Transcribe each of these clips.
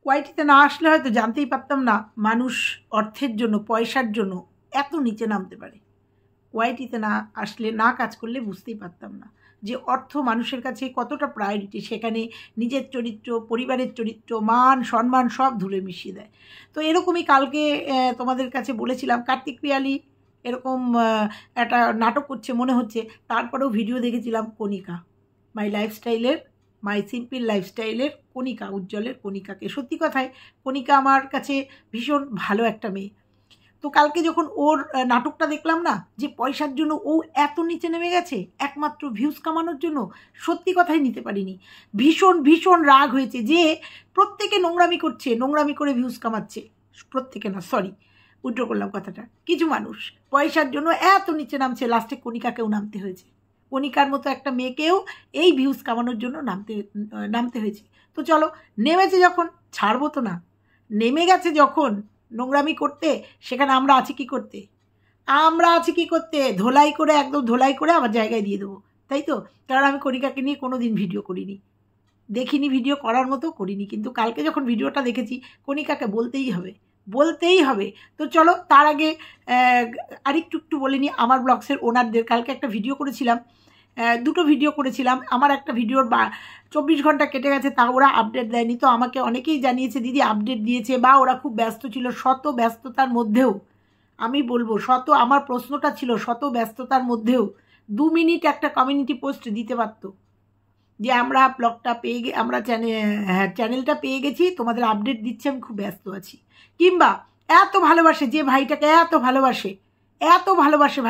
ওয়াইটিতে না আসলে হয়তো জানতেই পারতাম না মানুষ অর্থের জন্য, পয়সার জন্য এত নিচে নামতে পারে। ওয়াইটিতে না আসলে, না কাজ করলে বুঝতেই পারতাম না যে অর্থ মানুষের কাছে কতটা প্রায়োরিটি। সেখানে নিজের চরিত্র, পরিবারের চরিত্র, মান সম্মান সব ধুলে মিশিয়ে দেয়। তো এরকমই কালকে তোমাদের কাছে বলেছিলাম কার্তিক পিয়ালি এরকম একটা নাটক করছে মনে হচ্ছে, তারপরেও ভিডিও দেখেছিলাম কণিকা, মাই সিম্পল লাইফস্টাইলের কণিকা, উজ্জ্বলের কণিকাকে। সত্যি কথায় কণিকা আমার কাছে ভীষণ ভালো একটা মেয়ে। তো কালকে যখন ওর নাটকটা দেখলাম না, যে পয়সার জন্য ও এত নিচে নেমে গেছে একমাত্র ভিউজ কামানোর জন্য, সত্যি কথাই নিতে পারিনি। ভীষণ ভীষণ রাগ হয়েছে যে প্রত্যেকে নোংরামি করছে, নোংরামি করে ভিউজ কামাচ্ছে। প্রত্যেকে না, সরি, উল্টো করলাম কথাটা। কিছু মানুষ পয়সার জন্য এত নিচে নামছে, লাস্টে কণিকাকেও নামতে হয়েছে। কণিকার মতো একটা মেয়েকেও এই ভিউজ কামানোর জন্য নামতে হয়েছে। তো চলো, নেমেছে যখন ছাড়বো তো না। নেমে গেছে যখন নোংরামি করতে, সেখানে আমরা আছি কি করতে? ধোলাই করে, একদম ধোলাই করে আমার জায়গায় দিয়ে দেবো, তাই তো? কারণ আমি কণিকাকে নিয়ে কোনো দিন ভিডিও করিনি, দেখিনি, ভিডিও করার মতো করিনি। কিন্তু কালকে যখন ভিডিওটা দেখেছি, কণিকাকে বলতেই হবে। তো চলো, তার আগে আরেকটু বলে নিই আমার ব্লগসের ওনারদের। কালকে একটা ভিডিও করেছিলাম, দুটো ভিডিও করেছিলাম। আমার একটা ভিডিওর 24 ঘন্টা কেটে গেছে, তা ওরা আপডেট দেয়নি। তো আমাকে অনেকেই জানিয়েছে দিদি আপডেট দিয়েছে, বা ওরা খুব ব্যস্ত ছিল। শত ব্যস্ততার মধ্যেও, আমি বলবো আমার প্রশ্নটা ছিল শত ব্যস্ততার মধ্যেও 2 মিনিট একটা কমিউনিটি পোস্ট দিতে পারতো যে আমরা ব্লগটা আমরা চ্যানেলটা পেয়ে গেছি, তোমাদের আপডেট দিচ্ছে, আমি খুব ব্যস্ত আছি। কিংবা এত ভালোবাসে, যে ভাইটাকে এত ভালোবাসে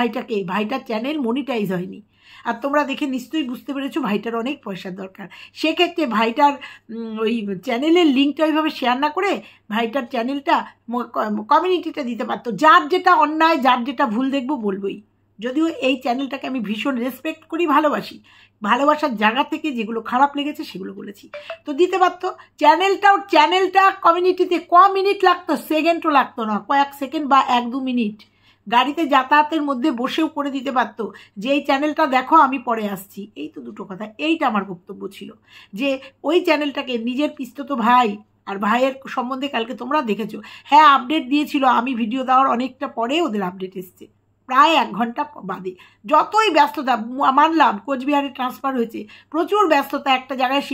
ভাইটার চ্যানেল মনিটাইজ হয়নি। আর তোমরা দেখে নিশ্চয়ই বুঝতে পেরেছো ভাইটার অনেক পয়সার দরকার। সেক্ষেত্রে ভাইটার ওই চ্যানেলের লিঙ্কটা ওইভাবে শেয়ার না করে ভাইটার চ্যানেলটা কমিউনিটিটা দিতে পারতো। যার যেটা অন্যায়, যার যেটা ভুল দেখবো বলবোই। যদিও এই চ্যানেলটাকে আমি ভীষণ রেসপেক্ট করি, ভালোবাসার জায়গা থেকে যেগুলো খারাপ লেগেছে সেগুলো বলেছি। তো দিতে পারতো চ্যানেলটা কমিউনিটিতে। মিনিট লাগতো, সেকেন্ডও লাগতো না, কয়েক সেকেন্ড বা 1-2 মিনিট গাড়িতে যাতায়াতের মধ্যে বসেও করে দিতে পারতো যে এই চ্যানেলটা দেখো, আমি পরে আসছি। এই তো দুটো কথা, এইটা আমার বক্তব্য ছিল। যে ওই চ্যানেলটাকে নিজের পিস্তত ভাই আর ভাইয়ের সম্বন্ধে কালকে তোমরা দেখেছো, হ্যাঁ আপডেট দিয়েছিল, আমি ভিডিও দেওয়ার অনেকটা পরে ওদের আপডেট এসছে, প্রায় 1 ঘন্টা বাদে। যতই ব্যস্ততা, মানলাম কোচবিহারে ট্রান্সফার হয়েছে, প্রচুর ব্যস্ততা, একটা জায়গায়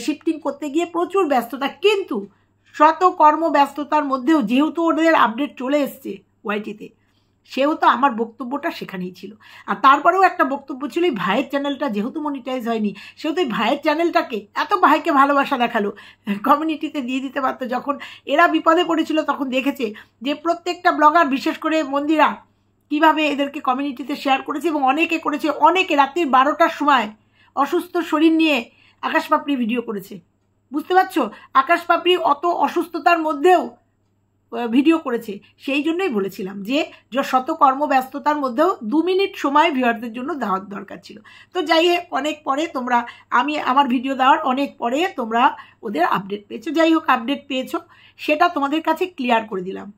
শিফটিং করতে গিয়ে প্রচুর ব্যস্ততা, কিন্তু শত কর্মব্যস্ততার মধ্যেও যেহেতু ওদের আপডেট চলে এসছে ওয়াইটিতে, সেহেতু আমার বক্তব্যটা সেখানেই ছিল। আর তারপরেও একটা বক্তব্য ছিল, এই ভাইয়ের চ্যানেলটা যেহেতু মনিটাইজ হয়নি, সেহেতু এই ভাইয়ের চ্যানেলটাকে, এত ভাইকে ভালোবাসা দেখালো, কমিউনিটিতে দিয়ে দিতে পারতো। যখন এরা বিপদে পড়েছিল তখন দেখেছে যে প্রত্যেকটা ব্লগার, বিশেষ করে মন্দিরা, কিভাবে এদেরকে কমিউনিটিতে শেয়ার করেছে, এবং অনেকে রাত্রির 12টার সময় অসুস্থ শরীর নিয়ে আকাশ পাপড়ি ভিডিও করেছে। বুঝতে পারছো, আকাশ পাপড়ি অত অসুস্থতার মধ্যেও ভিডিও করেছে। সেই জন্যই বলেছিলাম যে শত কর্মব্যস্ততার মধ্যেও 2 মিনিট সময় ভিউয়ারদের জন্য দেওয়ার দরকার ছিল। তো যাই হোক, অনেক পরে তোমরা, আমার ভিডিও দেওয়ার অনেক পরে তোমরা ওদের আপডেট পেয়েছো। যাই হোক, আপডেট পেয়েছো, সেটা তোমাদের কাছে ক্লিয়ার করে দিলাম।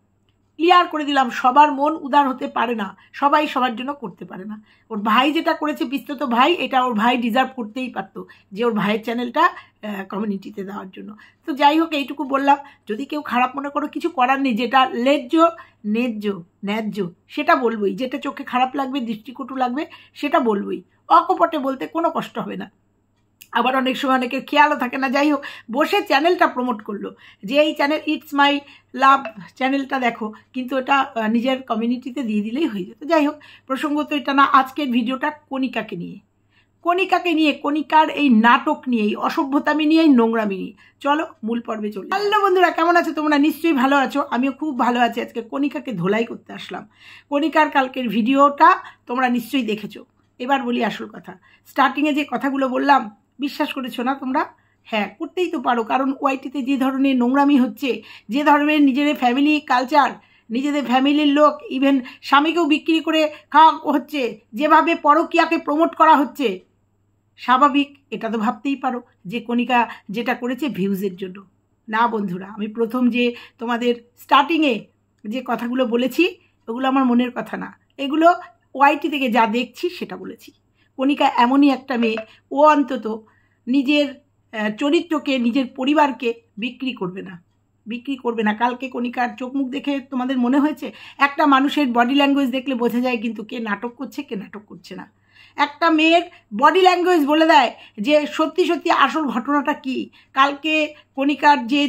সবার মন উদার হতে পারে না, সবাই সবার জন্য করতে পারে না। ওর ভাই যেটা করেছে, পিস্তত ভাই, এটা ওর ভাই ডিজার্ভ করতেই পারতো, যে ওর ভাইয়ের চ্যানেলটা কমিউনিটিতে দেওয়ার জন্য। তো যাই হোক, এইটুকু বললাম। যদি কেউ খারাপ মনে করো, কিছু করার নেই। যেটা ন্যায্য সেটা বলবোই। যেটা চোখে খারাপ লাগবে, দৃষ্টিকটু লাগবে, সেটা বলবোই। অকপটে বলতে কোনো কষ্ট হবে না। আবার অনেক সময় অনেকের খেয়ালও থাকে না। যাই হোক, বসে চ্যানেলটা প্রমোট করলো, যে এই চ্যানেল ইটস মাই লাভ চ্যানেলটা দেখো, কিন্তু এটা নিজের কমিউনিটিতে দিয়ে দিলেই হয়ে যেত। যাই হোক, প্রসঙ্গত এটা না। আজকের ভিডিওটা কণিকাকে নিয়ে, কণিকার এই নাটক নিয়ে, এই অসভ্যতামি নিয়ে, এই নোংরামি নিয়ে। চলো মূল পর্বে চলো। হ্যালো বন্ধুরা, কেমন আছো তোমরা? নিশ্চয়ই ভালো আছো, আমিও খুব ভালো আছি। আজকে কণিকাকে ধোলাই করতে আসলাম। কণিকার কালকের ভিডিওটা তোমরা নিশ্চয়ই দেখেছো। এবার বলি আসল কথা। স্টার্টিংয়ে যে কথাগুলো বললাম, বিশ্বাস করেছো না তোমরা? হ্যাঁ, করতেই তো পারো। কারণ ওয়াইটিতে যে ধরনের নোংরামি হচ্ছে, যে ধরনের নিজেদের ফ্যামিলি কালচার, নিজেদের ফ্যামিলির লোক, ইভেন স্বামীকেও বিক্রি করে খাওয়া হচ্ছে, যেভাবে পরকীয়াকে প্রমোট করা হচ্ছে, স্বাভাবিক এটা তো ভাবতেই পারো যে কণিকা যেটা করেছে ভিউজের জন্য। না বন্ধুরা, আমি প্রথম যে তোমাদের স্টার্টিংয়ে যে কথাগুলো বলেছি, ওগুলো আমার মনের কথা না, এগুলো ওয়াইটি থেকে যা দেখছি সেটা বলেছি। কণিকা এমনই একটা মেয়ে, ও অন্তত নিজের চরিত্রকে, নিজের পরিবারকে বিক্রি করবে না, বিক্রি করবে না। কালকে কণিকার চোখ মুখ দেখে তোমাদের মনে হয়েছে? একটা মানুষের বডি ল্যাঙ্গুয়েজ দেখলে বোঝা যায় কিন্তু কে নাটক করছে, কে নাটক করছে না। একটা মেয়ের বডি ল্যাঙ্গুয়েজ বলে দেয় যে সত্যি সত্যি আসল ঘটনাটা কি। কালকে কণিকার যে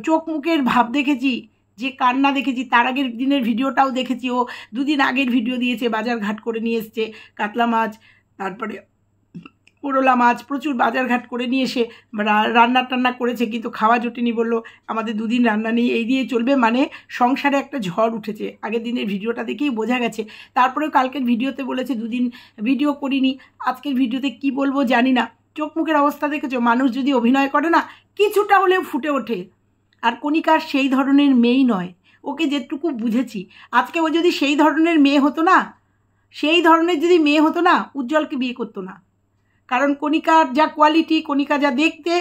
চোখ মুখের ভাব দেখেছি, যে কান্না দেখেছি, তার আগের দিনের ভিডিওটাও দেখেছি। ও দুদিন আগের ভিডিও দিয়েছে, বাজার ঘাট করে নিয়ে এসছে কাতলা মাছ, তারপরে করলা মাছ, প্রচুর বাজারঘাট করে নিয়ে এসে রান্না টান্না করেছে, কিন্তু খাওয়া জোটেনি, বললো আমাদের দুদিন রান্না নেই, এই দিয়ে চলবে। মানে সংসারে একটা ঝড় উঠেছে। আগের দিনের ভিডিওটা দেখেই বোঝা গেছে। তারপরেও কালকের ভিডিওতে বলেছে দুদিন ভিডিও করিনি, আজকের ভিডিওতে কি বলবো জানি না। চোখ মুখের অবস্থা দেখেছো? মানুষ যদি অভিনয় করে না, কিছুটা হলেও ফুটে ওঠে। আর কণিকার সেই ধরনের মেয়েই নয়, ওকে যেটুকু বুঝেছি। আজকে ও যদি সেই ধরনের মেয়ে হতো না, সেই ধরনের যদি মেয়ে হতো না, উজ্জ্বলকে বিয়ে করতো না। কারণ কণিকার যা কোয়ালিটি, কণিকা যা দেখতে,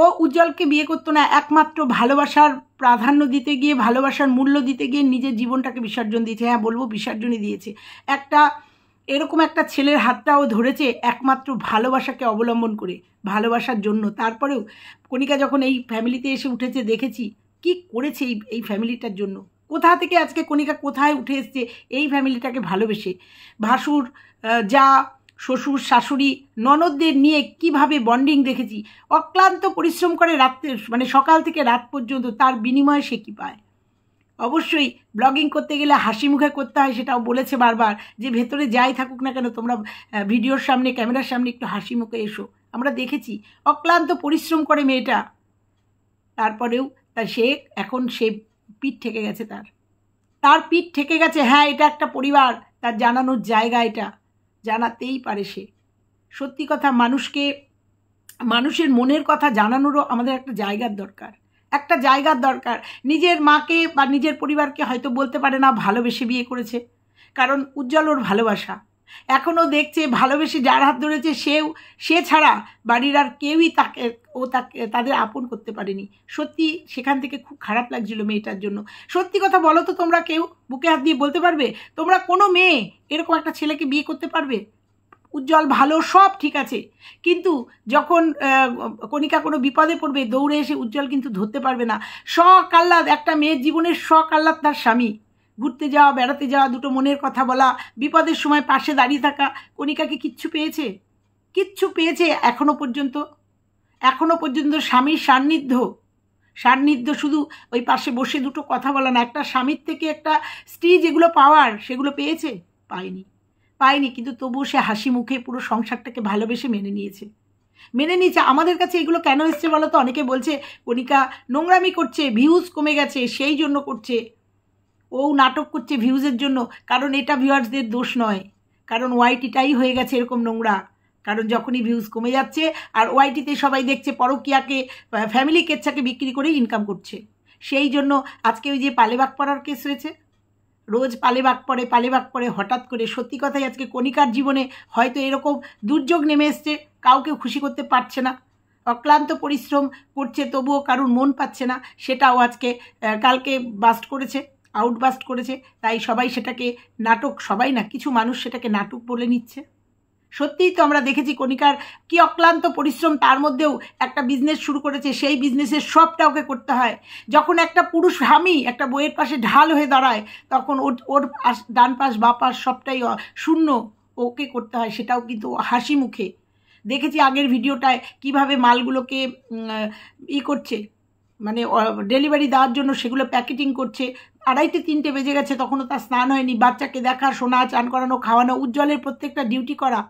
ও উজ্জ্বলকে বিয়ে করতো না। একমাত্র ভালোবাসার প্রাধান্য দিতে গিয়ে, ভালোবাসার মূল্য দিতে গিয়ে নিজের জীবনটাকে বিসর্জন দিয়েছে। হ্যাঁ বলবো, বিসর্জনই দিয়েছে। এরকম একটা ছেলের হাতটাও ধরেছে একমাত্র ভালোবাসাকে অবলম্বন করে, ভালোবাসার জন্য। তারপরেও কণিকা যখন এই ফ্যামিলিতে এসে উঠেছে, দেখেছি কি করেছে এই ফ্যামিলিটার জন্য। কোথা থেকে আজকে কণিকা কোথায় উঠে এসছে এই ফ্যামিলিটাকে ভালোবেসে। ভাসুর, যা, শ্বশুর, শাশুড়ি, ননদদের নিয়ে কিভাবে বন্ডিং দেখেছি। অক্লান্ত পরিশ্রম করে রাত্রে, মানে সকাল থেকে রাত পর্যন্ত, তার বিনিময়ে সে কী পায়। অবশ্যই ব্লগিং করতে গেলে হাসি মুখে করতে হয়, সেটাও বলেছে বারবার, যে ভেতরে যাই থাকুক না কেন তোমরা ভিডিওর সামনে, ক্যামেরার সামনে একটু হাসি মুখে এসো। আমরা দেখেছি অক্লান্ত পরিশ্রম করে মেয়েটা, তারপরেও এখন সে পিঠ ঠেকে গেছে, তার পিঠ ঠেকে গেছে। হ্যাঁ, এটা একটা পরিবার, তার জানানোর জায়গা, এটা জানাতেই পারে সে। সত্যি কথা, মানুষের মনের কথা জানানোরও আমাদের একটা জায়গার দরকার। নিজের মাকে বা নিজের পরিবারকে হয়তো বলতে পারে না ভালোবেসে বিয়ে করেছে, কারণ উজ্জ্বল ওর ভালোবাসা। এখনও দেখছে ভালোবেসে যার হাত ধরেছে সে ছাড়া বাড়ির আর কেউই তাদের আপন করতে পারেনি। সত্যি সেখান থেকে খুব খারাপ লাগছিল মেয়েটার জন্য। সত্যি কথা বলো তো, তোমরা কেউ বুকে হাত দিয়ে বলতে পারবে তোমরা কোনো মেয়ে এরকম একটা ছেলেকে বিয়ে করতে পারবে? উজ্জ্বল ভালো, সব ঠিক আছে, কিন্তু যখন কণিকা কোনো বিপদে পড়বে, দৌড়ে এসে উজ্জ্বল কিন্তু ধরতে পারবে না। শখ আহ্লাদ, একটা মেয়ের জীবনের শখ আহ্লাদ তার স্বামী, ঘুরতে যাওয়া, বেড়াতে যাওয়া, দুটো মনের কথা বলা, বিপদের সময় পাশে দাঁড়িয়ে থাকা। কণিকাকে কিচ্ছু পেয়েছে এখনো পর্যন্ত স্বামীর সান্নিধ্য, শুধু ওই পাশে বসে দুটো কথা বলা না, একটা স্বামীর থেকে একটা স্ত্রী যেগুলো পাওয়ার সেগুলো পায়নি, কিন্তু তবুও সে হাসি মুখে পুরো সংসারটাকে ভালোবেসে মেনে নিয়েছে। আমাদের কাছে এগুলো কেন এসছে বলো তো? অনেকে বলছে কণিকা নোংরামি করছে, ভিউজ কমে গেছে, সেই জন্য করছে। ও নাটক করছে ভিউজের জন্য, কারণ এটা ভিউয়ার্সদের দোষ নয়, কারণ ওয়াইটিটাই হয়ে গেছে এরকম নোংরা। কারণ যখনই ভিউজ কমে যাচ্ছে, আর ওয়াইটিতে সবাই দেখছে পরকীয়াকে, ফ্যামিলি কেচ্ছাকে বিক্রি করে ইনকাম করছে, সেই জন্য আজকে ওই যে পালেবাগ পড়ার কেস হয়েছে, রোজ পালেবাগ পড়ে হঠাৎ করে। সত্যি কথাই আজকে কণিকার জীবনে হয়তো এরকম দুর্যোগ নেমে এসছে, কাউকে খুশি করতে পারছে না, অক্লান্ত পরিশ্রম করছে, তবুও কারুর মন পাচ্ছে না। সেটাও কালকে আউটবাস্ট করেছে, তাই সবাই সেটাকে নাটক, সবাই না, কিছু মানুষ সেটাকে নাটক বলে নিচ্ছে। সত্যিই তো আমরা দেখেছি কণিকার কি অক্লান্ত পরিশ্রম, তার মধ্যেও একটা বিজনেস শুরু করেছে, সেই বিজনেসের সবটা ওকে করতে হয়। যখন একটা পুরুষ স্বামী একটা বইয়ের পাশে ঢাল হয়ে দাঁড়ায়, তখন ওর ডান পাশ বা পাশ সবটাই শূন্য, ওকে করতে হয়, সেটাও কিন্তু হাসি মুখে। দেখেছি আগের ভিডিওটায় কিভাবে মালগুলোকে করছে, মানে ডেলিভারি দেওয়ার জন্য সেগুলো প্যাকেটিং করছে। 2:30-3টে বেজে গেছে, তখনও তার স্নান হয়নি, বাচ্চাকে দেখা, শোনা, চান করানো, খাওয়ানো, উজ্জ্বলের প্রত্যেকটা ডিউটি করা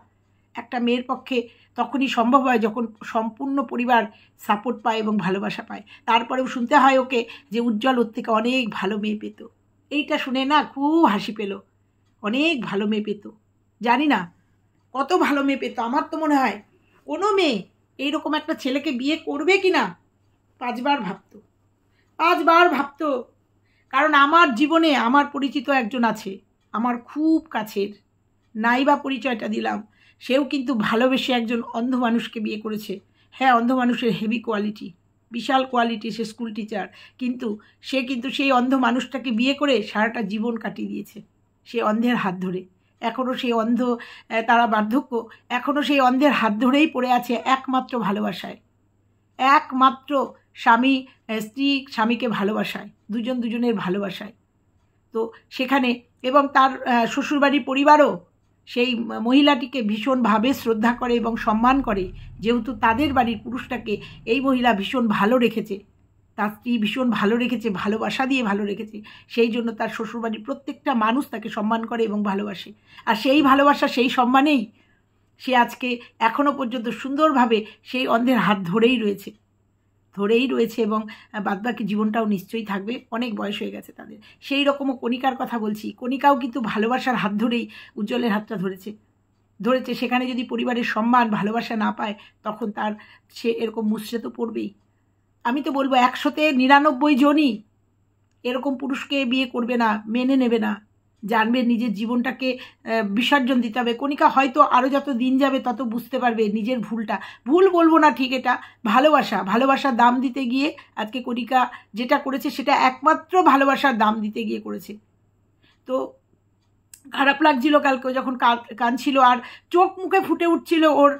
একটা মেয়ের পক্ষে তখনই সম্ভব হয় যখন সম্পূর্ণ পরিবার সাপোর্ট পায় এবং ভালোবাসা পায়। তারপরেও শুনতে হয় ওকে যে উজ্জ্বল ওর থেকে অনেক ভালো মেয়ে পেত। এইটা শুনে না খুব হাসি পেল, অনেক ভালো মেয়ে পেত। জানি না কত ভালো মেয়ে পেত। আমার তো মনে হয় কোনো মেয়ে এইরকম একটা ছেলেকে বিয়ে করবে কি না 5 বার ভাবতো। কারণ আমার জীবনে আমার পরিচিত একজন আছে, আমার খুব কাছের, নাইবা পরিচয়টা দিলাম, সেও কিন্তু ভালোবেসে একজন অন্ধ মানুষকে বিয়ে করেছে। হ্যাঁ, অন্ধ মানুষের হেভি কোয়ালিটি, বিশাল কোয়ালিটি, সে স্কুল টিচার, কিন্তু সে সেই অন্ধ মানুষটাকে বিয়ে করে সারাটা জীবন কাটিয়ে দিয়েছে, সে অন্ধের হাত ধরে। এখনও সেই অন্ধ, তারা বার্ধক্য, এখনও সেই অন্ধের হাত ধরেই পড়ে আছে একমাত্র ভালোবাসায়, একমাত্র স্বামী স্ত্রী স্বামীকে ভালোবাসায়, দুজন দুজনের ভালোবাসায়। তো সেখানে এবং তার শ্বশুরবাড়ির পরিবারও সেই মহিলাটিকে ভীষণভাবে শ্রদ্ধা করে এবং সম্মান করে, যেহেতু তাদের বাড়ির পুরুষটাকে এই মহিলা ভীষণ ভালো রেখেছে, তার স্ত্রী ভীষণ ভালো রেখেছে, ভালোবাসা দিয়ে ভালো রেখেছে, সেই জন্য তার শ্বশুরবাড়ির প্রত্যেকটা মানুষ তাকে সম্মান করে এবং ভালোবাসে। আর সেই ভালোবাসা, সেই সম্মানেই সে আজকে এখনও পর্যন্ত সুন্দরভাবে সেই অন্ধের হাত ধরেই রয়েছে এবং বাদবাকি জীবনটাও নিশ্চয়ই থাকবে, অনেক বয়স হয়ে গেছে তাদের। সেই রকমও কণিকার কথা বলছি, কণিকাও কিন্তু ভালোবাসার হাত ধরেই উজ্জ্বলের হাতটা ধরেছে। সেখানে যদি পরিবারের সম্মান ভালোবাসা না পায়, তখন সে এরকম মুচড়ে তো পড়বেই। আমি তো বলবো 100-তে 99 জনই এরকম পুরুষকে বিয়ে করবে না, মেনে নেবে না, জানবে নিজের জীবনটাকে বিসর্জন দিতে হবে। কণিকা হয়তো আরও যত দিন যাবে তত বুঝতে পারবে নিজের ভুলটা। ভুল বলবো না ঠিক, এটা ভালোবাসার দাম দিতে গিয়ে আজকে কণিকা যেটা করেছে সেটা একমাত্র ভালোবাসার দাম দিতে গিয়ে করেছে। তো খারাপ লাগছিল কালকে যখন কাঁদছিল আর চোখ মুখে ফুটে উঠছিল ওর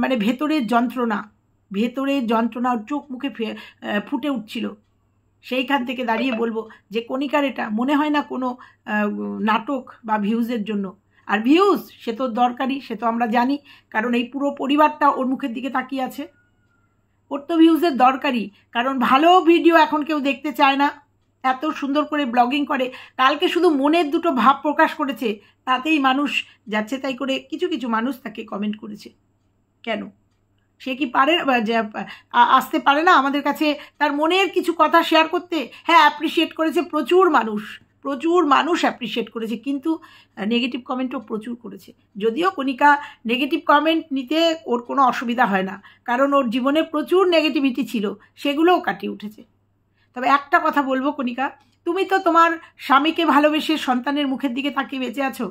মানে ভেতরের যন্ত্রণা ওর চোখ মুখে ফুটে উঠছিল। সেইখান থেকে দাঁড়িয়ে বলবো যে কণিকার এটা মনে হয় না কোনো নাটক বা ভিউজের জন্য। আর ভিউজ সে তো দরকারি, সে তো আমরা জানি, কারণ এই পুরো পরিবারটা ওর মুখের দিকে তাকিয়ে আছে। ওর তো ভিউজের দরকারি, কারণ ভালো ভিডিও এখন কেউ দেখতে চায় না। এত সুন্দর করে ব্লগিং করে, কালকে শুধু মনের দুটো ভাব প্রকাশ করেছে, তাতেই মানুষ যাচ্ছে তাই করে কিছু কিছু মানুষ তাকে কমেন্ট করেছে। কেন সে কি পারে আসতে পারে না আমাদের কাছে তার মনের কিছু কথা শেয়ার করতে? হ্যাঁ, অ্যাপ্রিসিয়েট করেছে প্রচুর মানুষ অ্যাপ্রিসিয়েট করেছে, কিন্তু নেগেটিভ কমেন্টও প্রচুর করেছে। যদিও কণিকা নেগেটিভ কমেন্ট নিতে ওর কোনো অসুবিধা হয় না, কারণ ওর জীবনে প্রচুর নেগেটিভিটি ছিল, সেগুলোও কাটিয়ে উঠেছে। তবে একটা কথা বলবো কণিকা, তুমি তো তোমার স্বামীকে ভালোবেসে সন্তানের মুখের দিকে তাকিয়ে বেঁচে আছো,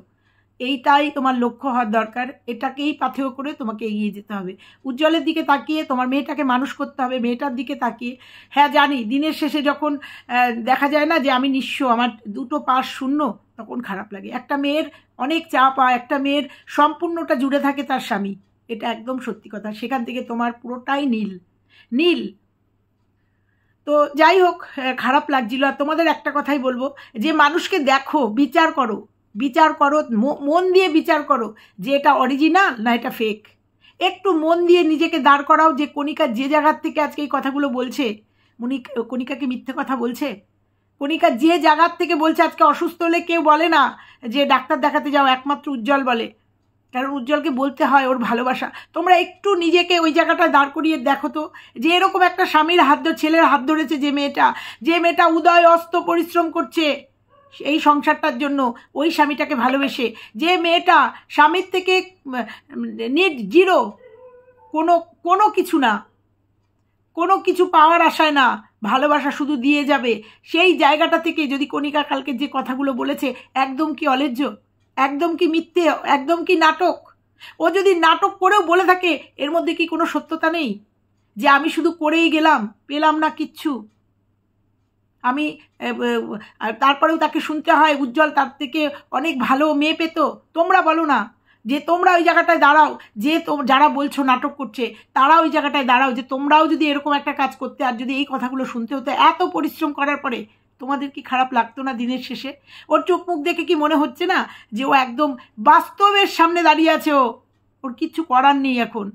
এইটাই তোমার লক্ষ্য হওয়ার দরকার। এটাকেই পাথেয় করে তোমাকে এগিয়ে যেতে হবে। উজ্জ্বলের দিকে তাকিয়ে তোমার মেয়েটাকে মানুষ করতে হবে, মেয়েটার দিকে তাকিয়ে। হ্যাঁ জানি, দিনের শেষে যখন দেখা যায় না যে আমি নিঃস্ব, আমার দুটো পাশ শূন্য, তখন খারাপ লাগে। একটা মেয়ের অনেক চাপ, একটা মেয়ের সম্পূর্ণটা জুড়ে থাকে তার স্বামী, এটা একদম সত্যি কথা। সেখান থেকে তোমার পুরোটাই নীল। তো যাই হোক, খারাপ লাগছিল। আর তোমাদের একটা কথাই বলবো যে মানুষকে দেখো, বিচার করো, মন দিয়ে বিচার করো যে এটা অরিজিনাল না এটা ফেক। একটু মন দিয়ে নিজেকে দাঁড় করাও যে কণিকা যে জায়গার থেকে আজকে এই কথাগুলো বলছে, কণিকাকে মিথ্যে কথা বলছে? কণিকা যে জায়গার থেকে বলছে, আজকে অসুস্থ হলে কেউ বলে না যে ডাক্তার দেখাতে যাও, একমাত্র উজ্জ্বল বলে, কারণ উজ্জ্বলকে বলতে হয় ওর ভালোবাসা। তোমরা একটু নিজেকে ওই জায়গাটা দাঁড় করিয়ে দেখো তো, যে এরকম একটা স্বামীর ছেলের হাত ধরেছে যে মেয়েটা উদয় অস্ত পরিশ্রম করছে এই সংসারটার জন্য, ওই স্বামীটাকে ভালোবেসে, যে মেয়েটা স্বামীর থেকে নেট জিরো, কোনো কিছু না, কোনো কিছু পাওয়ার আশায় না, ভালোবাসা শুধু দিয়ে যাবে, সেই জায়গাটা থেকে যদি কণিকা কালকে যে কথাগুলো বলেছে, একদম কি অলেজ্জ, একদম কি মিথ্যে, একদম কি নাটক? ও যদি নাটক করেও বলে থাকে, এর মধ্যে কি কোনো সত্যতা নেই যে আমি শুধু করেই গেলাম, পেলাম না কিচ্ছু, আমি তারপরেও তাকে শুনতে হয় উজ্জ্বল তার থেকে অনেক ভালো মেয়ে পেত? তোমরা বলো না যে তোমরা ওই জায়গাটায় দাঁড়াও, যে যারা বলছো নাটক করছে তারা ওই জায়গাটায় দাঁড়াও, যে তোমরাও যদি এরকম একটা কাজ করতে আর যদি এই কথাগুলো শুনতে হতো এত পরিশ্রম করার পরে, তোমাদের কি খারাপ লাগতো না দিনের শেষে? ওর চোখ মুখ দেখে কি মনে হচ্ছে না যে ও একদম বাস্তবের সামনে দাঁড়িয়ে আছে? ওর কিচ্ছু করার নেই, এখন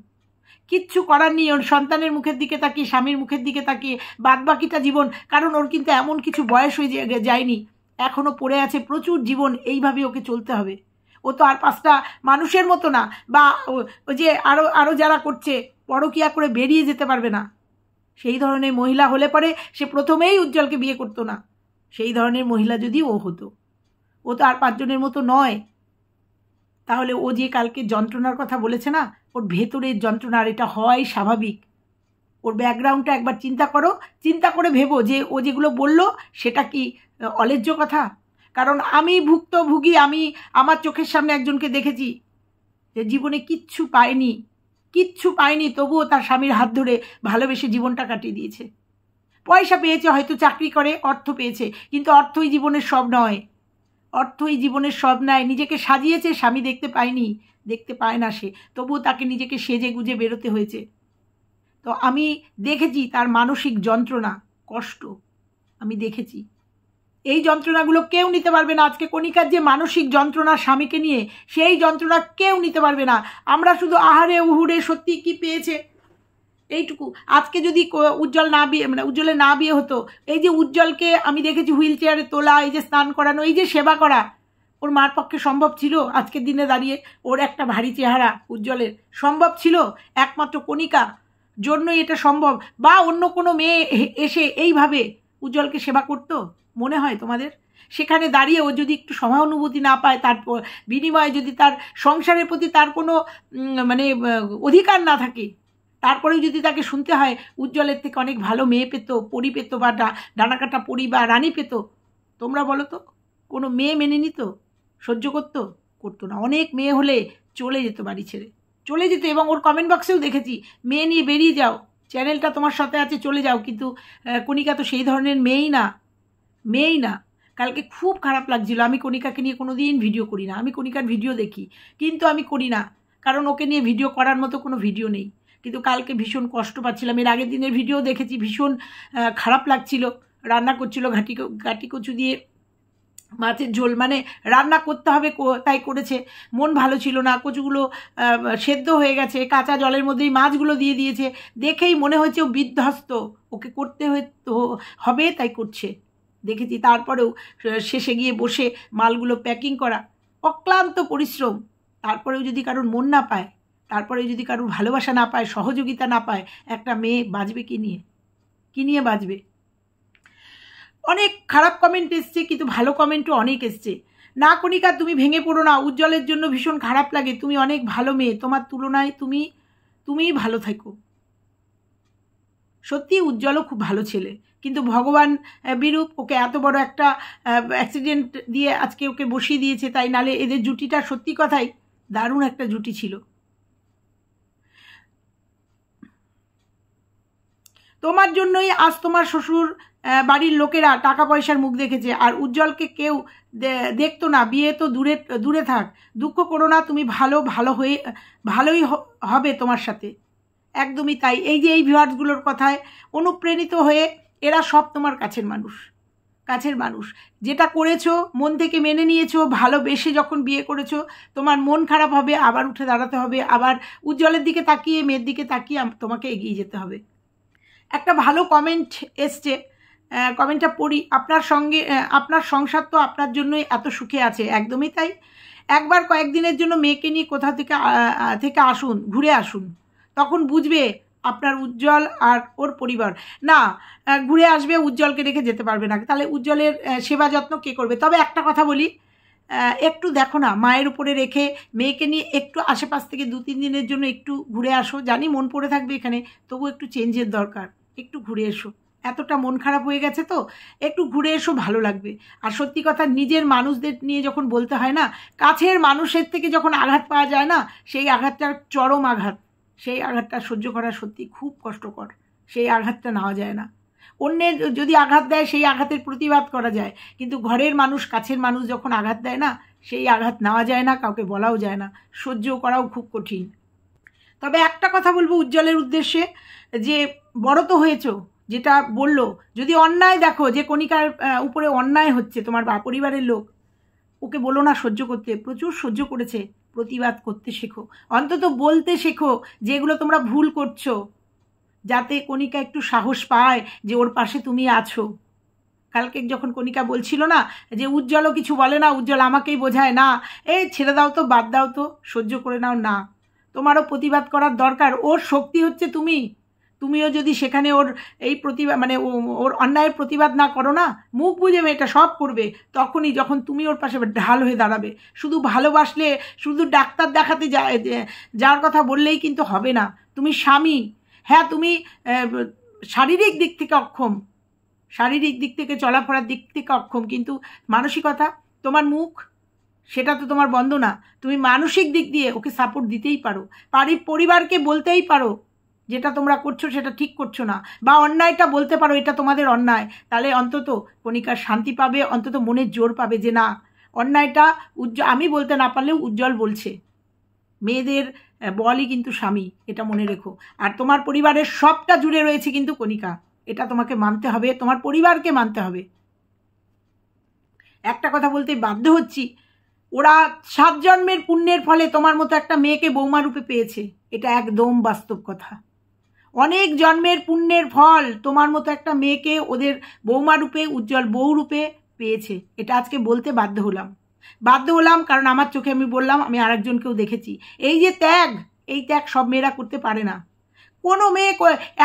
কিচ্ছু করার নেই। ওর সন্তানের মুখের দিকে তাকিয়ে, স্বামীর মুখের দিকে তাকিয়ে বাদবাকিটা জীবন, কারণ ওর কিন্তু এমন কিছু বয়স হয়ে যায়নি, এখনও পড়ে আছে প্রচুর জীবন, এইভাবে ওকে চলতে হবে। ও তো আর 5টা মানুষের মতো না, বা ওই যে আরও যারা করছে পরকিয়া করে বেরিয়ে যেতে পারবে না। সেই ধরনের মহিলা হলে পরে সে প্রথমেই উজ্জ্বলকে বিয়ে করতো না। সেই ধরনের মহিলা যদি ও হতো, ও তো আর 5 জনের মতো নয়। তাহলে ও যে কালকে যন্ত্রণার কথা বলেছে না, ওর ভেতরের যন্ত্রণা, আর এটা হয় স্বাভাবিক। ওর ব্যাকগ্রাউন্ডটা একবার চিন্তা করে ভেবো যে ও যেগুলো বললো সেটা কি অলেজ্জ কথা? কারণ আমি ভুক্তভোগী, আমি আমার চোখের সামনে একজনকে দেখেছি যে জীবনে কিচ্ছু পায়নি, তবুও তার স্বামীর হাত ধরে ভালোবেসে জীবনটা কাটিয়ে দিয়েছে। পয়সা পেয়েছে, হয়তো চাকরি করে, অর্থ পেয়েছে, কিন্তু অর্থই জীবনের সব নয়। অর্থই জীবনের সব নাই। নিজেকে সাজিয়েছে, স্বামী দেখতে পায়নি, দেখতে পায় না সে, তবুও তাকে নিজেকে সেজে গুজে বেরোতে হয়েছে। তো আমি দেখেছি তার মানসিক যন্ত্রণা, কষ্ট আমি দেখেছি। এই যন্ত্রণাগুলো কেউ নিতে পারবে না। আজকে কণিকার যে মানসিক যন্ত্রণা স্বামীকে নিয়ে, সেই যন্ত্রণা কেউ নিতে পারবে না। আমরা শুধু আহারে উহুরে সত্যি কি পেয়েছে এইটুকু। আজকে যদি উজ্জ্বল না বিয়ে, মানে উজ্জ্বলের না বিয়ে হতো, এই যে উজ্জ্বলকে আমি দেখেছি হুইল চেয়ারে তোলা, এই যে স্নান করানো, এই যে সেবা করা, ওর মার পক্ষে সম্ভব ছিল? আজকের দিনে দাঁড়িয়ে ওর একটা ভারী চেহারা উজ্জ্বলের সম্ভব ছিল? একমাত্র কণিকা জন্যই এটা সম্ভব। বা অন্য কোনো মেয়ে এসে এইভাবে উজ্জ্বলকে সেবা করতো মনে হয় তোমাদের? সেখানে দাঁড়িয়ে ও যদি একটু সহানুভূতি না পায়, তার বিনিময়ে যদি তার সংসারের প্রতি তার কোনো মানে অধিকার না থাকে, তারপরেও যদি তাকে শুনতে হয় উজ্জ্বলের থেকে অনেক ভালো মেয়ে পেত, পরি পেত, বা ডানাকাটা পরি বা রানী পেত, তোমরা বলো তো কোনো মেয়ে মেনে নিত? সহ্য করতো? করতো না। অনেক মেয়ে হলে চলে যেত, বাড়ি ছেড়ে চলে যেত। এবং ওর কমেন্ট বক্সেও দেখেছি, মেয়ে নিয়ে বেরিয়ে যাও, চ্যানেলটা তোমার সাথে আছে, চলে যাও। কিন্তু কণিকা তো সেই ধরনের মেয়েই না। কালকে খুব খারাপ লাগছিল। আমি কণিকাকে নিয়ে কোনো দিন ভিডিও করি না, আমি কণিকার ভিডিও দেখি, কিন্তু আমি করি না, কারণ ওকে নিয়ে ভিডিও করার মতো কোনো ভিডিও নেই। কিন্তু কালকে ভীষণ কষ্ট পাচ্ছিলাম। এর আগের দিনের ভিডিও দেখেছি, ভীষণ খারাপ লাগছিল। রান্না করছিল ঘাটি কচু দিয়ে মাছের ঝোল, মানে রান্না করতে হবে তাই করেছে। মন ভালো ছিল না, কচুগুলো সেদ্ধ হয়ে গেছে, কাঁচা জলের মধ্যেই মাছগুলো দিয়ে দিয়েছে। দেখেই মনে হয়েছে ও বিধ্বস্ত, ওকে করতে হবে তাই করছে। দেখেছি তারপরেও শেষে গিয়ে বসে মালগুলো প্যাকিং করা, অক্লান্ত পরিশ্রম। তারপরেও যদি কারোর মন না পায়, তারপরেও যদি কারোর ভালোবাসা না পায়, সহযোগিতা না পায়, একটা মেয়ে বাঁচবে কি নিয়ে বাঁচবে? অনেক খারাপ কমেন্ট এসছে, কিন্তু ভালো কমেন্টও অনেক এসছে। না কণিকা, তুমি ভেঙে পড়ো না, উজ্জ্বলের জন্য ভীষণ খারাপ লাগে, তুমি অনেক ভালো মেয়ে, তোমার তুলনায় তুমিই ভালো থাকো। সত্যি উজ্জ্বলও খুব ভালো ছেলে, কিন্তু ভগবান বিরূপ, ওকে এত বড় একটা অ্যাক্সিডেন্ট দিয়ে আজকে ওকে বসিয়ে দিয়েছে। তাই নালে এদের জুটিটা সত্যি কথাই দারুণ একটা জুটি ছিল। তোমার জন্যই আজ তোমার শ্বশুর বাড়ির লোকেরা টাকা পয়সার মুখ দেখেছে, আর উজ্জ্বলকে কেউ দেখতো না। বিয়ে তো দূরে থাক, দুঃখ করো না, তুমি ভালোই হবে তোমার সাথে। একদমই তাই। এই যে এই ভিউয়ার্সগুলোর কথায় অনুপ্রাণিত হয়ে এরা সব তোমার কাছের মানুষ। যেটা করেছো মন থেকে মেনে নিয়েছো, ভালোবেসে যখন বিয়ে করেছো, তোমার মন খারাপ হবে, আবার উঠে দাঁড়াতে হবে, আবার উজ্জ্বলের দিকে তাকিয়ে, মেয়ের দিকে তাকিয়ে তোমাকে এগিয়ে যেতে হবে। একটা ভালো কমেন্ট এসছে, কমেন্টটা পড়ি। আপনার সংসার তো আপনার জন্যই এত সুখে আছে। একদমই তাই। একবার কয়েকদিনের জন্য মেয়েকে নিয়ে কোথা থেকে ঘুরে আসুন, তখন বুঝবে আপনার উজ্জ্বল আর ওর পরিবার। না, ঘুরে আসবে, উজ্জ্বলকে রেখে যেতে পারবে না, তাহলে উজ্জ্বলের সেবা যত্ন কে করবে? তবে একটা কথা বলি, একটু দেখো না, মায়ের উপরে রেখে মেয়েকে নিয়ে একটু আশেপাশ থেকে 2-3 দিনের জন্য একটু ঘুরে আসো। জানি মন পড়ে থাকবে এখানে, তবু একটু চেঞ্জের দরকার। একটু ঘুরে এসো, এতটা মন খারাপ হয়ে গেছে তো একটু ঘুরে এসো, ভালো লাগবে। আর সত্যি কথা, নিজের মানুষদের নিয়ে যখন বলতে হয় না, কাছের মানুষের থেকে যখন আঘাত পাওয়া যায় না, সেই আঘাতটার চরম আঘাত, সেই আঘাতটা সহ্য করা সত্যি খুব কষ্টকর। সেই আঘাতটা নেওয়া যায় না। অন্যের যদি আঘাত দেয় সেই আঘাতের প্রতিবাদ করা যায়, কিন্তু ঘরের মানুষ, কাছের মানুষ যখন আঘাত দেয় না, সেই আঘাত নেওয়া যায় না, কাউকে বলাও যায় না, সহ্য করাও খুব কঠিন। তবে একটা কথা বলবো উজ্জ্বলের উদ্দেশ্যে, যে বড় তো হয়েছো, যেটা বললো, যদি অন্যায় দেখো যে কণিকার উপরে অন্যায় হচ্ছে, তোমার পরিবারের লোক, ওকে বলো না সহ্য করতে। প্রচুর সহ্য করেছে, প্রতিবাদ করতে শেখো, অন্তত বলতে শেখো যেগুলো তোমরা ভুল করছো, যাতে কণিকা একটু সাহস পায় যে ওর পাশে তুমি আছো। কালকে যখন কণিকা বলছিল না যে উজ্জ্বলও কিছু বলে না, উজ্জ্বল আমাকেই বোঝায়, না এই ছেড়ে দাও তো, বাদ দাও তো, সহ্য করে নাও, না তোমারও প্রতিবাদ করার দরকার। ওর শক্তি হচ্ছে তুমিও যদি সেখানে ওর এই প্রতিবাদ, মানে ওর অন্যায়ের প্রতিবাদ না করো না, মুখ বুঝে মেয়েটা সব করবে, তখনই যখন তুমি ওর পাশে ঢাল হয়ে দাঁড়াবে। শুধু ভালোবাসলে, শুধু ডাক্তার দেখাতে যাওয়ার কথা বললেই কিন্তু হবে না। তুমি স্বামী, হ্যাঁ তুমি শারীরিক দিক থেকে অক্ষম, শারীরিক দিক থেকে চলাফেরার দিক থেকে অক্ষম, কিন্তু মানসিকতা, তোমার মুখ সেটা তো তোমার বন্ধ না। তুমি মানসিক দিক দিয়ে ওকে সাপোর্ট দিতেই পারো, পরিবারকে বলতেই পারো যেটা তোমরা করছো সেটা ঠিক করছো না, বা অন্যায়টা বলতে পারো এটা তোমাদের অন্যায়। তাহলে অন্তত কণিকার শান্তি পাবে, অন্তত মনের জোর পাবে যে না, অন্যায়টা আমি বলতে না পারলেও উজ্জ্বল বলছে। মেয়েদের বলই কিন্তু স্বামী, এটা মনে রেখো। আর তোমার পরিবারের সবটা জুড়ে রয়েছে কিন্তু কণিকা, এটা তোমাকে মানতে হবে, তোমার পরিবারকে মানতে হবে। একটা কথা বলতে বাধ্য হচ্ছি, ওরা 7 জন্মের পুণ্যের ফলে তোমার মতো একটা মেয়েকে বৌমা রূপে পেয়েছে, এটা একদম বাস্তব কথা। অনেক জন্মের পুণ্যের ফল তোমার মতো একটা মেয়েকে ওদের বৌমা রূপে, উজ্জ্বল বউ রূপে পেয়েছে, এটা আজকে বলতে বাধ্য হলাম কারণ আমার চোখে আমি বললাম, আমি আরেকজনকেও দেখেছি। এই যে ত্যাগ, এই ত্যাগ সব মেয়েরা করতে পারে না। কোনো মেয়ে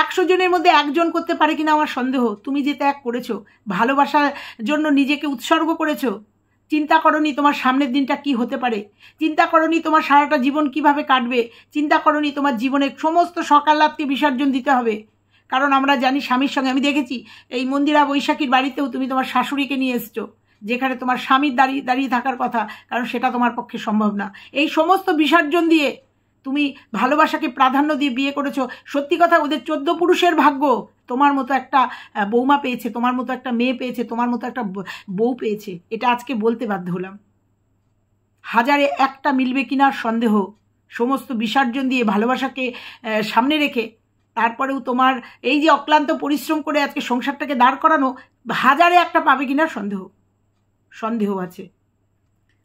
100 জনের মধ্যে একজন করতে পারে কিনা আমার সন্দেহ। তুমি যে ত্যাগ করেছো, ভালোবাসার জন্য নিজেকে উৎসর্গ করেছো, চিন্তা করনি তোমার সামনের দিনটা কি হতে পারে, চিন্তা করনি তোমার সারাটা জীবন কিভাবে কাটবে, চিন্তা করনি তোমার জীবনের সমস্ত সকালাতকে বিসর্জন দিতে হবে। কারণ আমরা জানি স্বামীর সঙ্গে, আমি দেখেছি এই মন্দিরা বৈশাখীর বাড়িতেও তুমি তোমার শাশুড়িকে নিয়ে এসছো, যেখানে তোমার স্বামীর দাঁড়িয়ে থাকার কথা, কারণ সেটা তোমার পক্ষে সম্ভব না। এই সমস্ত বিসর্জন দিয়ে তুমি ভালোবাসাকে প্রাধান্য দিয়ে বিয়ে করেছো। সত্যি কথা, ওদের 14 পুরুষের ভাগ্য তোমার মতো একটা বৌমা পেয়েছে, তোমার মতো একটা মেয়ে পেয়েছে, তোমার মতো একটা বউ পেয়েছে, এটা আজকে বলতে বাধ্য হলাম। হাজারে একটা মিলবে কিনার সন্দেহ। সমস্ত বিসর্জন দিয়ে ভালোবাসাকে সামনে রেখে তারপরেও তোমার এই যে অক্লান্ত পরিশ্রম করে আজকে সংসারটাকে দাঁড় করানো, হাজারে একটা পাবে কিনার সন্দেহ আছে।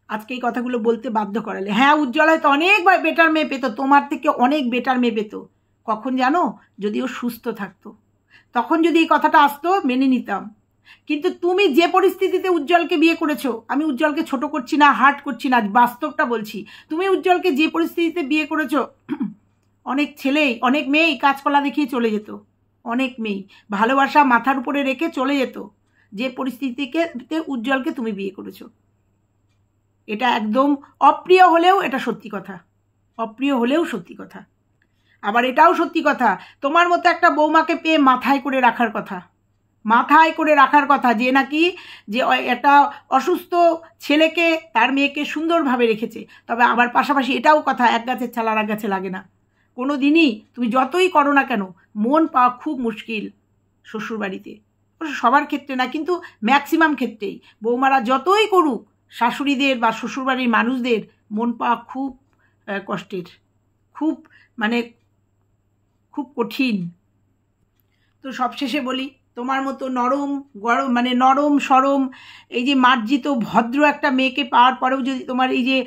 আজকে এই কথাগুলো বলতে বাধ্য করালে। হ্যাঁ, উজ্জ্বল হয়তো অনেক বেটার মেয়ে পেত, তোমার থেকে অনেক বেটার মেয়ে পেত। কখন জানো? যদি ও সুস্থ থাকতো, তখন যদি এই কথাটা আসতো মেনে নিতাম। কিন্তু তুমি যে পরিস্থিতিতে উজ্জ্বলকে বিয়ে করেছো, আমি উজ্জ্বলকে ছোট করছি না, হার্ট করছি না, বাস্তবটা বলছি। তুমি উজ্জ্বলকে যে পরিস্থিতিতে বিয়ে করেছো, অনেক ছেলেই, অনেক মেয়েই কাজকলা দেখিয়ে চলে যেত, অনেক মেয়েই ভালোবাসা মাথার উপরে রেখে চলে যেত, যে পরিস্থিতিতে উজ্জ্বলকে তুমি বিয়ে করেছো। এটা একদম অপ্রিয় হলেও এটা সত্যি কথা, অপ্রিয় হলেও সত্যি কথা। আবার এটাও সত্যি কথা, তোমার মতো একটা বৌমাকে পেয়ে মাথায় করে রাখার কথা, যে নাকি যে একটা অসুস্থ ছেলেকে তার মেয়েকে সুন্দরভাবে রেখেছে। তবে আবার পাশাপাশি এটাও কথা, এক গাছের ছাল আর এক গাছে লাগে না। কোনো দিনই তুমি যতই করো না কেন, মন পাওয়া খুব মুশকিল শ্বশুরবাড়িতে। সবার ক্ষেত্রে না, কিন্তু ম্যাক্সিমাম ক্ষেত্রেই বৌমারা যতই করুক, শাশুড়িদের বা শ্বশুরবাড়ির মানুষদের মন পাওয়া খুব কষ্টের, খুব খুব কঠিন। তো সবশেষে বলি, তোমার মতো নরম সরম, এই যে মার্জিত ভদ্র একটা মেয়েকে পাওয়ার পরেও যদি তোমার এই যে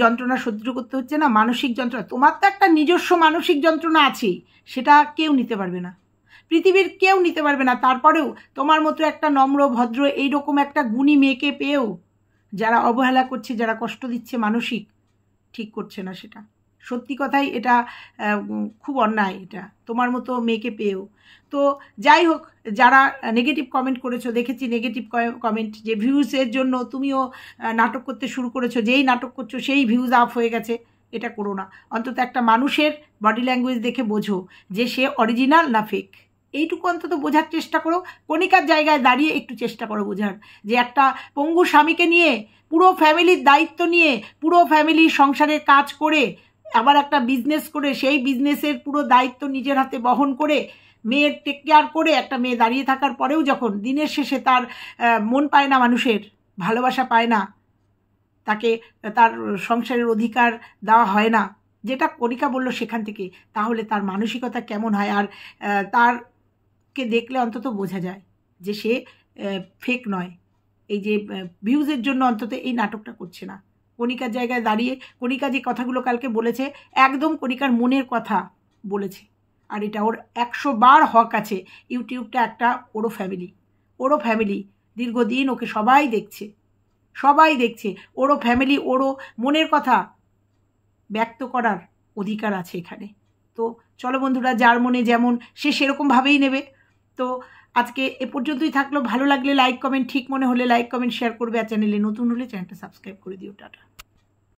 যন্ত্রণা সহ্য করতে হচ্ছে না, মানসিক যন্ত্রণা, তোমার তো একটা নিজস্ব মানসিক যন্ত্রণা আছেই, সেটা কেউ নিতে পারবে না, পৃথিবীর কেউ নিতে পারবে না। তারপরেও তোমার মতো একটা নম্র ভদ্র এইরকম একটা গুণী মেয়েকে পেয়েও যারা অবহেলা করছে, যারা কষ্ট দিচ্ছে মানসিক, ঠিক করছে না সেটা। সত্যি কথাই এটা খুব অন্যায়, এটা তোমার মতো মেয়েকে পেয়েও। তো যাই হোক, যারা নেগেটিভ কমেন্ট করেছো, দেখেছি নেগেটিভ কমেন্ট, যে ভিউজের জন্য তুমিও নাটক করতে শুরু করেছো, যেই নাটক করছো সেই ভিউজ আপ হয়ে গেছে, এটা করো না। অন্তত একটা মানুষের বডি ল্যাঙ্গুয়েজ দেখে বোঝো যে সে অরিজিনাল না ফেক, এইটুকু অন্তত বোঝার চেষ্টা করো। কণিকার জায়গায় দাঁড়িয়ে একটু চেষ্টা করো বোঝার, যে একটা পঙ্গু স্বামীকে নিয়ে, পুরো ফ্যামিলির দায়িত্ব নিয়ে, পুরো ফ্যামিলির সংসারের কাজ করে, আবার একটা বিজনেস করে, সেই বিজনেসের পুরো দায়িত্ব নিজের হাতে বহন করে, মেয়ের টেক কেয়ার করে একটা মেয়ে দাঁড়িয়ে থাকার পরেও যখন দিনের শেষে তার মন পায় না, মানুষের ভালোবাসা পায় না, তাকে তার সংসারের অধিকার দেওয়া হয় না, যেটা কণিকা বলল সেখান থেকে, তাহলে তার মানসিকতা কেমন হয়? আর তারকে দেখলে অন্তত বোঝা যায় যে সে ফেক নয়, এই যে ভিউজের জন্য অন্তত এই নাটকটা করছে না। কণিকার জায়গায় দাঁড়িয়ে কণিকা যে কথাগুলো কালকে বলেছে, একদম কণিকার মনের কথা বলেছে। আর এটা ওর 100 বার হক আছে। ইউটিউবটা একটা ওরও ফ্যামিলি, দীর্ঘদিন ওকে সবাই দেখছে, ওরও ফ্যামিলি, ওরও মনের কথা ব্যক্ত করার অধিকার আছে এখানে। তো চলো বন্ধুরা, যার মনে যেমন সে সেরকমভাবেই নেবে। তো আজকে এ পর্যন্তই থাকলো। ভালো লাগলে লাইক কমেন্ট, ঠিক মনে হলে লাইক কমেন্ট শেয়ার করবে, আর চ্যানেলে নতুন হলে চ্যানেলটা সাবস্ক্রাইব করে দিও। টাটা।